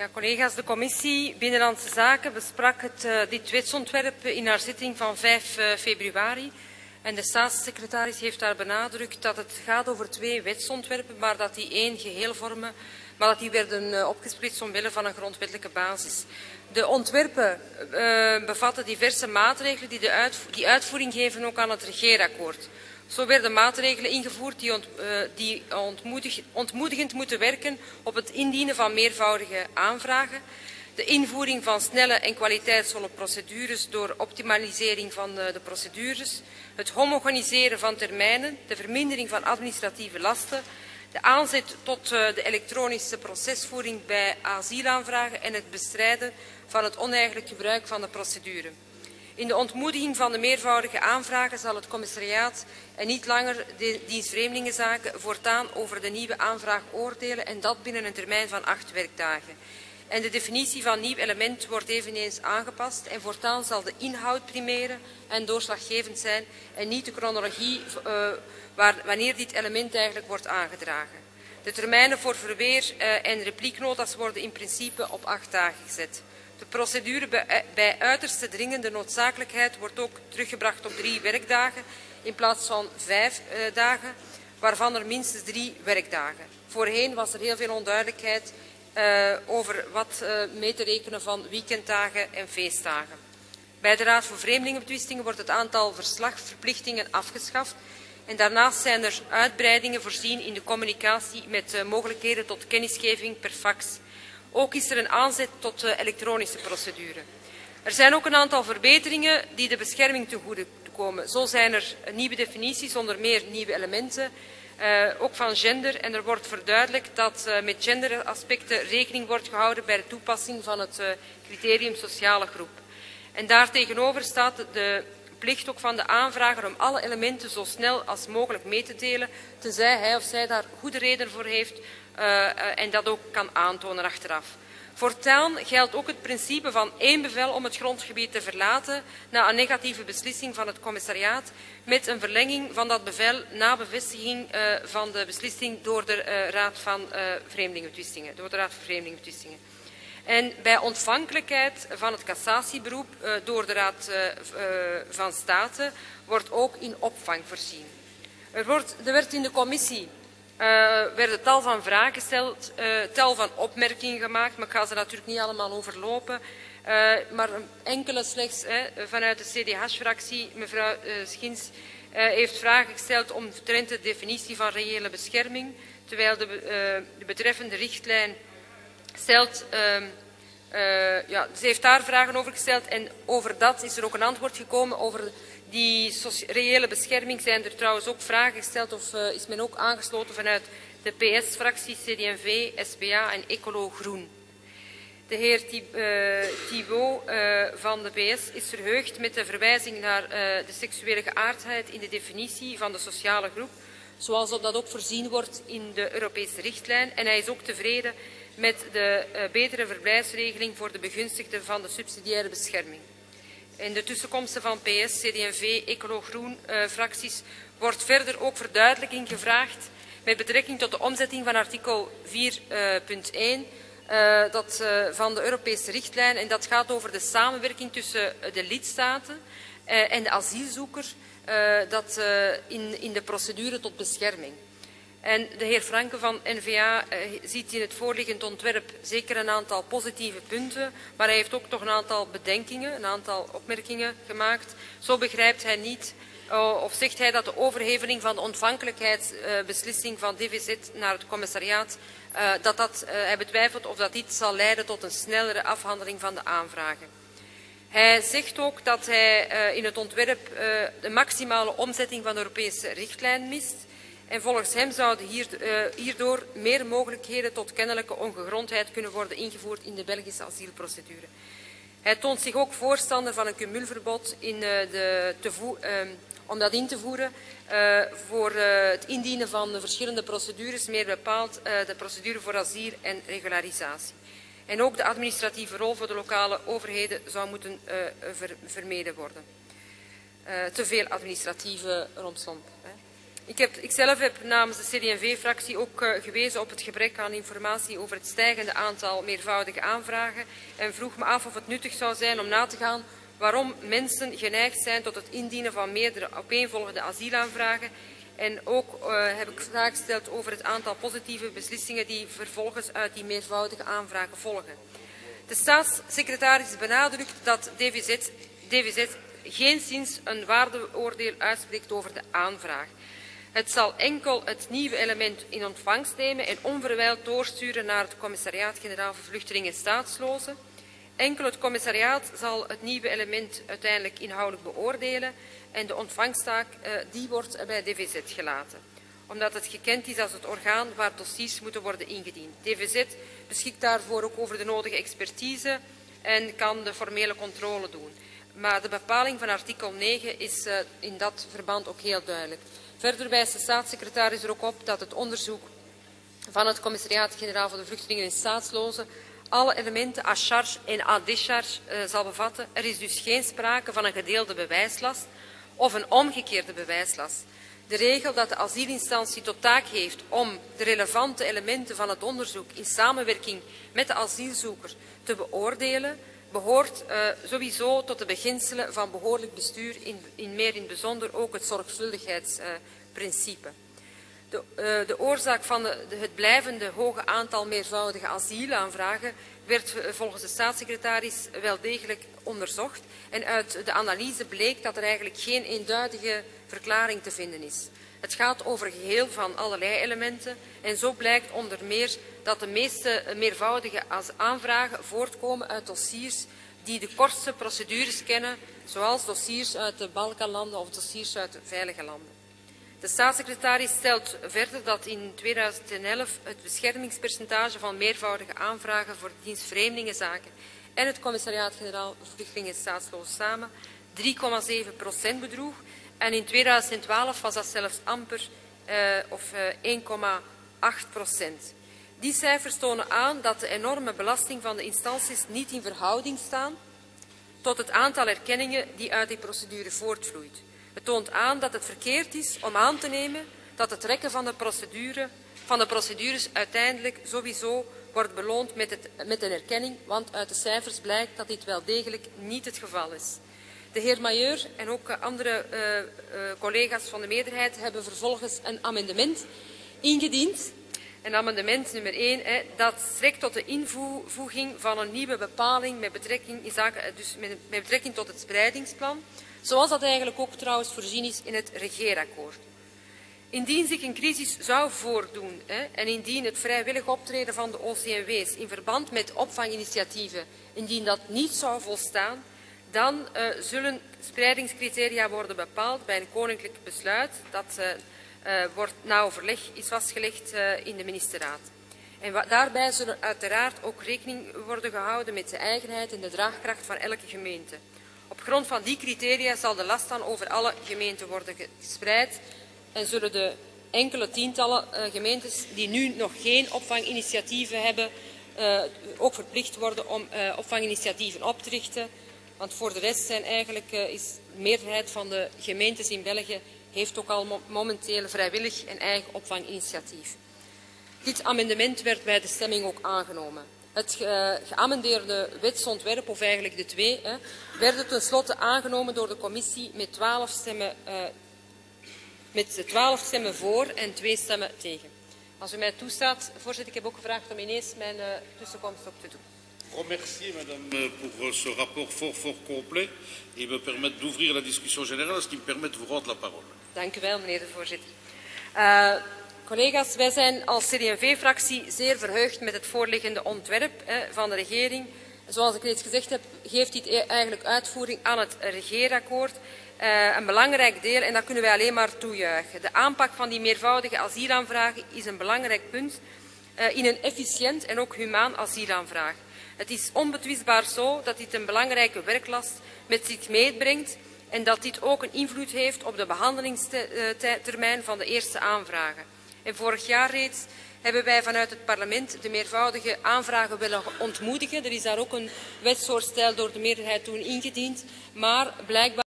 Ja, collega's, de commissie Binnenlandse Zaken besprak dit wetsontwerp in haar zitting van 5 februari. En de staatssecretaris heeft daar benadrukt dat het gaat over 2 wetsontwerpen, maar dat die één geheel vormen, maar dat die werden opgesplitst omwille van een grondwettelijke basis. De ontwerpen bevatten diverse maatregelen die uitvoering geven ook aan het regeerakkoord. Zo werden maatregelen ingevoerd die ontmoedigend moeten werken op het indienen van meervoudige aanvragen, de invoering van snelle en kwaliteitsvolle procedures door optimalisering van de procedures, het homogeniseren van termijnen, de vermindering van administratieve lasten, de aanzet tot de elektronische procesvoering bij asielaanvragen en het bestrijden van het oneigenlijk gebruik van de procedure. In de ontmoediging van de meervoudige aanvragen zal het commissariaat en niet langer de dienst Vreemdelingenzaken voortaan over de nieuwe aanvraag oordelen en dat binnen een termijn van 8 werkdagen. En de definitie van nieuw element wordt eveneens aangepast en voortaan zal de inhoud primeren en doorslaggevend zijn en niet de chronologie wanneer dit element eigenlijk wordt aangedragen. De termijnen voor verweer en replieknota's worden in principe op 8 dagen gezet. De procedure bij uiterste dringende noodzakelijkheid wordt ook teruggebracht op 3 werkdagen in plaats van 5 dagen, waarvan er minstens 3 werkdagen. Voorheen was er heel veel onduidelijkheid over wat mee te rekenen van weekenddagen en feestdagen. Bij de Raad voor Vreemdelingenbetwistingen wordt het aantal verslagverplichtingen afgeschaft en daarnaast zijn er uitbreidingen voorzien in de communicatie met mogelijkheden tot kennisgeving per fax. Ook is er een aanzet tot de elektronische procedure. Er zijn ook een aantal verbeteringen die de bescherming ten goede komen. Zo zijn er nieuwe definities, onder meer nieuwe elementen, ook van gender. En er wordt verduidelijkt dat met genderaspecten rekening wordt gehouden bij de toepassing van het criterium sociale groep. En daartegenover staat de plicht ook van de aanvrager om alle elementen zo snel als mogelijk mee te delen, tenzij hij of zij daar goede reden voor heeft en dat ook kan aantonen achteraf. Voortaan geldt ook het principe van 1 bevel om het grondgebied te verlaten na een negatieve beslissing van het commissariaat met een verlenging van dat bevel na bevestiging van de beslissing door de Raad van Vreemdelingenbetwistingen. En bij ontvankelijkheid van het cassatieberoep door de Raad van State wordt ook in opvang voorzien. Er werd in de commissie werden tal van vragen gesteld, tal van opmerkingen gemaakt, maar ik ga ze natuurlijk niet allemaal overlopen. Maar enkele slechts vanuit de CDH-fractie. Mevrouw Schins heeft vragen gesteld omtrent de definitie van reële bescherming, terwijl de betreffende richtlijn stelt. Ze heeft daar vragen over gesteld en over dat is er ook een antwoord gekomen. Over die reële bescherming zijn er trouwens ook vragen gesteld of is men ook aangesloten vanuit de PS-fractie, CD&V, SPA en Ecolo Groen. De heer Thibault van de PS is verheugd met de verwijzing naar de seksuele geaardheid in de definitie van de sociale groep, zoals dat ook voorzien wordt in de Europese richtlijn. En hij is ook tevreden met de betere verblijfsregeling voor de begunstigden van de subsidiaire bescherming. In de tussenkomsten van PS, CD&V, Ecolo Groen fracties wordt verder ook verduidelijking gevraagd met betrekking tot de omzetting van artikel 4.1 van de Europese richtlijn. En dat gaat over de samenwerking tussen de lidstaten en de asielzoeker in de procedure tot bescherming. En de heer Franke van N-VA ziet in het voorliggend ontwerp zeker een aantal positieve punten, maar hij heeft ook toch een aantal bedenkingen, een aantal opmerkingen gemaakt. Zo begrijpt hij niet, of zegt hij dat de overheveling van de ontvankelijkheidsbeslissing van DVZ naar het commissariaat, hij betwijfelt of dat dit zal leiden tot een snellere afhandeling van de aanvragen. Hij zegt ook dat hij in het ontwerp de maximale omzetting van de Europese richtlijn mist. En volgens hem zouden hierdoor meer mogelijkheden tot kennelijke ongegrondheid kunnen worden ingevoerd in de Belgische asielprocedure. Hij toont zich ook voorstander van een cumulverbod om dat in te voeren voor het indienen van de verschillende procedures, meer bepaald de procedure voor asiel en regularisatie. En ook de administratieve rol voor de lokale overheden zou moeten vermeden worden. Te veel administratieve rompslomp. Ikzelf heb namens de CD&V-fractie ook gewezen op het gebrek aan informatie over het stijgende aantal meervoudige aanvragen en vroeg me af of het nuttig zou zijn om na te gaan waarom mensen geneigd zijn tot het indienen van meerdere opeenvolgende asielaanvragen. En ook heb ik vragen gesteld over het aantal positieve beslissingen die vervolgens uit die meervoudige aanvragen volgen. De staatssecretaris benadrukt dat DVZ geenszins een waardeoordeel uitspreekt over de aanvraag. Het zal enkel het nieuwe element in ontvangst nemen en onverwijld doorsturen naar het Commissariaat-Generaal voor Vluchtelingen en Staatslozen. Enkel het commissariaat zal het nieuwe element uiteindelijk inhoudelijk beoordelen en de ontvangstaak die wordt bij DVZ gelaten, omdat het gekend is als het orgaan waar dossiers moeten worden ingediend. DVZ beschikt daarvoor ook over de nodige expertise en kan de formele controle doen. Maar de bepaling van artikel 9 is in dat verband ook heel duidelijk. Verder wijst de staatssecretaris er ook op dat het onderzoek van het Commissariaat-Generaal voor de Vluchtelingen en Staatslozen alle elementen à charge en à décharge zal bevatten. Er is dus geen sprake van een gedeelde bewijslast of een omgekeerde bewijslast. De regel dat de asielinstantie tot taak heeft om de relevante elementen van het onderzoek in samenwerking met de asielzoeker te beoordelen, behoort sowieso tot de beginselen van behoorlijk bestuur, in het bijzonder ook het zorgvuldigheidsprincipe. De oorzaak van het blijvende hoge aantal meervoudige asielaanvragen werd volgens de staatssecretaris wel degelijk onderzocht en uit de analyse bleek dat er eigenlijk geen eenduidige verklaring te vinden is. Het gaat over een geheel van allerlei elementen en zo blijkt onder meer dat de meeste meervoudige aanvragen voortkomen uit dossiers die de kortste procedures kennen, zoals dossiers uit de Balkanlanden of dossiers uit de veilige landen. De staatssecretaris stelt verder dat in 2011 het beschermingspercentage van meervoudige aanvragen voor de dienst Vreemdelingenzaken en het Commissariaat-Generaal voor Vluchtelingen en Staatslozen samen 3,7% bedroeg en in 2012 was dat zelfs amper 1,8%. Die cijfers tonen aan dat de enorme belasting van de instanties niet in verhouding staan tot het aantal erkenningen die uit die procedure voortvloeit. Het toont aan dat het verkeerd is om aan te nemen dat het rekken van de procedures uiteindelijk sowieso wordt beloond met een erkenning, want uit de cijfers blijkt dat dit wel degelijk niet het geval is. De heer Majeur en ook andere collega's van de meerderheid hebben vervolgens een amendement ingediend. En amendement nummer 1, dat strekt tot de invoeging van een nieuwe bepaling met betrekking tot het spreidingsplan, zoals dat eigenlijk ook trouwens voorzien is in het regeerakkoord. Indien zich een crisis zou voordoen en indien het vrijwillig optreden van de OCMW's in verband met opvanginitiatieven, indien dat niet zou volstaan, dan zullen spreidingscriteria worden bepaald bij een koninklijk besluit dat wordt na overleg is vastgelegd in de ministerraad. En daarbij zullen uiteraard ook rekening worden gehouden met de eigenheid en de draagkracht van elke gemeente. Op grond van die criteria zal de last dan over alle gemeenten worden gespreid en zullen de enkele tientallen gemeentes die nu nog geen opvanginitiatieven hebben ook verplicht worden om opvanginitiatieven op te richten. Want voor de rest zijn eigenlijk, is de meerderheid van de gemeentes in België heeft ook al momenteel vrijwillig een eigen opvanginitiatief. Dit amendement werd bij de stemming ook aangenomen. Het geamendeerde wetsontwerp, of eigenlijk de twee, werden tenslotte aangenomen door de commissie met 12 stemmen voor en 2 stemmen tegen. Als u mij toestaat, voorzitter, ik heb ook gevraagd om ineens mijn tussenkomst op te doen. Remercier madame pour ce rapport fort complet et me permettre d'ouvrir la discussion générale, ce qui me permet de vous rendre la parole. Dank u wel, meneer de voorzitter. Collega's, wij zijn als CD&V-fractie zeer verheugd met het voorliggende ontwerp van de regering. Zoals ik reeds gezegd heb, geeft dit eigenlijk uitvoering aan het regeerakkoord. Een belangrijk deel en dat kunnen wij alleen maar toejuichen. De aanpak van die meervoudige asielaanvragen is een belangrijk punt in een efficiënt en ook humaan asielaanvraag. Het is onbetwistbaar zo dat dit een belangrijke werklast met zich meebrengt en dat dit ook een invloed heeft op de behandelingstermijn van de eerste aanvragen. En vorig jaar reeds hebben wij vanuit het parlement de meervoudige aanvragen willen ontmoedigen. Er is daar ook een wetsvoorstel door de meerderheid toen ingediend, maar blijkbaar